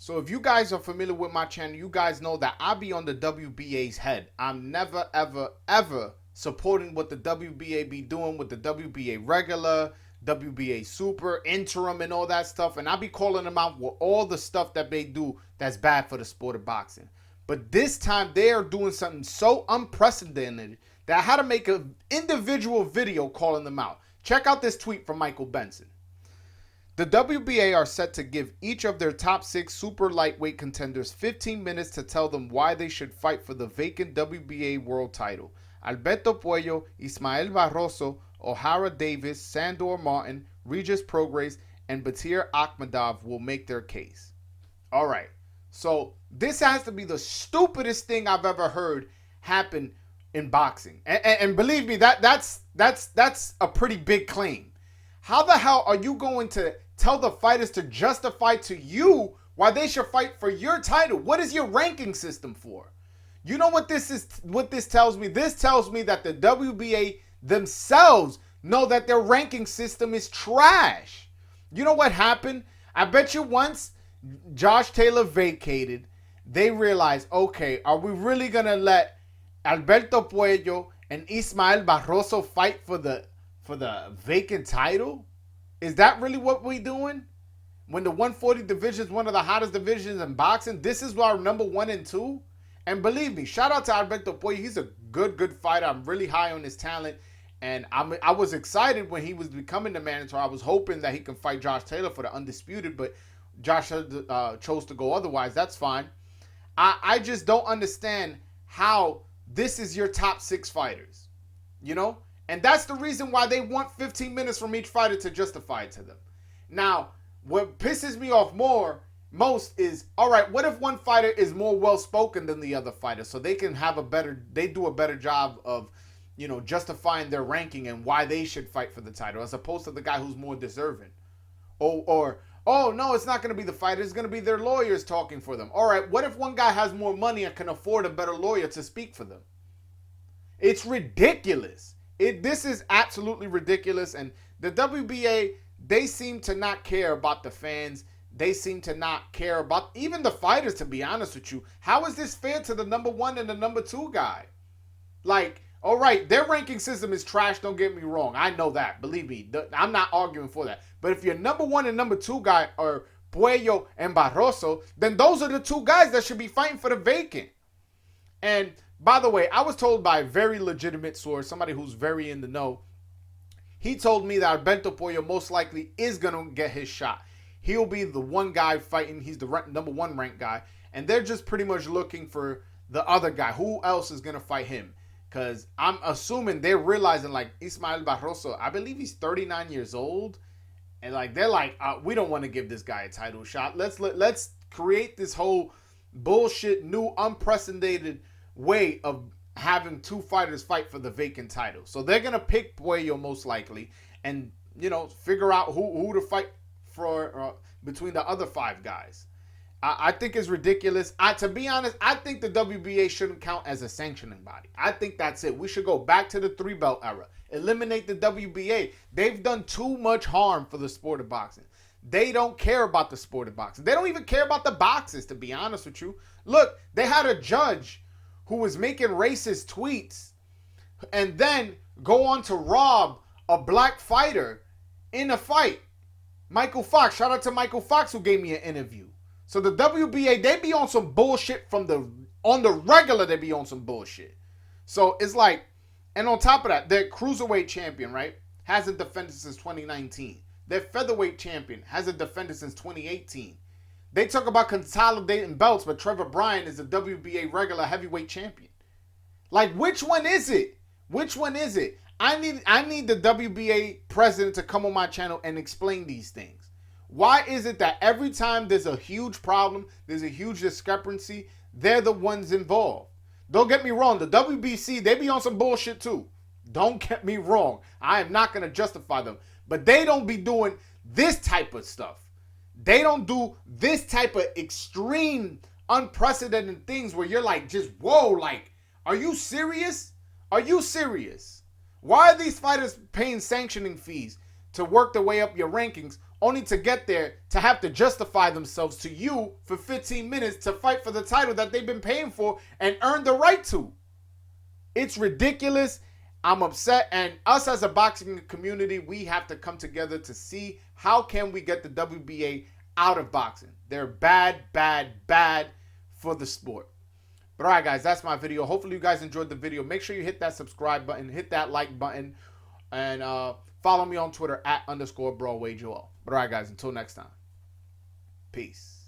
So if you guys are familiar with my channel, you guys know that I be on the WBA's head. I'm never, ever, ever supporting what the WBA be doing with the WBA regular, WBA super, interim, and all that stuff. And I be calling them out with all the stuff that they do that's bad for the sport of boxing. But this time they are doing something so unprecedented that I had to make an individual video calling them out. Check out this tweet from Michael Benson. The WBA are set to give each of their top 6 super lightweight contenders 15 minutes to tell them why they should fight for the vacant WBA world title. Alberto Puello, Ismael Barroso, O'Hara Davis, Sandor Martin, Regis Prograis, and Batir Akhmadov will make their case. All right, so this has to be the stupidest thing I've ever heard happen in boxing. And believe me, that's a pretty big claim. How the hell are you going to tell the fighters to justify to you why they should fight for your title? What is your ranking system for? You know what this is? What this tells me? This tells me that the WBA themselves know that their ranking system is trash. You know what happened? I bet you once Josh Taylor vacated, they realized, okay, are we really gonna let Alberto Puello and Ismael Barroso fight for the vacant title? Is that really what we doing? When the 140 division is one of the hottest divisions in boxing, this is our number 1 and 2. And believe me, shout out to Alberto Puello. He's a good fighter. I'm really high on his talent. And I was excited when he was becoming the manager. I was hoping that he can fight Josh Taylor for the undisputed, but Josh chose to go otherwise. That's fine. I just don't understand how this is your top 6 fighters, you know? And that's the reason why they want 15 minutes from each fighter to justify it to them. Now, what pisses me off most is, all right, what if one fighter is more well-spoken than the other fighter so they can have they do a better job of, you know, justifying their ranking and why they should fight for the title as opposed to the guy who's more deserving. Or oh, no, it's not going to be the fighter. It's going to be their lawyers talking for them. All right, what if one guy has more money and can afford a better lawyer to speak for them? It's ridiculous. This is absolutely ridiculous. And the WBA, they seem to not care about the fans. They seem to not care about even the fighters, to be honest with you. How is this fair to the number 1 and the number 2 guy? Like, all right, their ranking system is trash, don't get me wrong. I know that. Believe me, I'm not arguing for that. But if your number 1 and number 2 guy are Puello and Barroso, then those are the 2 guys that should be fighting for the vacant. And by the way, I was told by a very legitimate source, somebody who's very in the know, he told me that Alberto Puello most likely is going to get his shot. He'll be the one guy fighting. He's the number 1 ranked guy. And they're just pretty much looking for the other guy. Who else is going to fight him? Because I'm assuming they're realizing, like, Ismael Barroso, I believe he's 39 years old. And, like, they're like, we don't want to give this guy a title shot. Let's create this whole bullshit, new, unprecedented way of having 2 fighters fight for the vacant title. So they're going to pick Puello most likely and, you know, figure out who to fight for between the other 5 guys. I think it's ridiculous. To be honest, I think the WBA shouldn't count as a sanctioning body. I think that's it. We should go back to the 3-belt era. Eliminate the WBA. They've done too much harm for the sport of boxing. They don't care about the sport of boxing. They don't even care about the boxers, to be honest with you. Look, they had a judge who was making racist tweets and then go on to rob a black fighter in a fight. Michael Fox, shout out to Michael Fox who gave me an interview. So the WBA, they be on some bullshit on the regular, they be on some bullshit. So it's like, and on top of that, their cruiserweight champion, right, hasn't defended since 2019. Their featherweight champion hasn't defended since 2018. They talk about consolidating belts, but Trevor Bryan is a WBA regular heavyweight champion. Like, which one is it? Which one is it? I need the WBA president to come on my channel and explain these things. Why is it that every time there's a huge problem, there's a huge discrepancy, they're the ones involved? Don't get me wrong, the WBC, they be on some bullshit too. Don't get me wrong. I am not going to justify them. But they don't be doing this type of stuff. They don't do this type of extreme, unprecedented things where you're like, just, whoa, like, are you serious? Are you serious? Why are these fighters paying sanctioning fees to work their way up your rankings, only to get there to have to justify themselves to you for 15 minutes to fight for the title that they've been paying for and earned the right to. It's ridiculous. I'm upset. And us as a boxing community, we have to come together to see how can we get the WBA out of boxing. They're bad, bad, bad for the sport. But all right, guys, that's my video. Hopefully you guys enjoyed the video. Make sure you hit that subscribe button, hit that like button, and follow me on Twitter @_BroadwayJoel. But all right, guys, until next time, peace.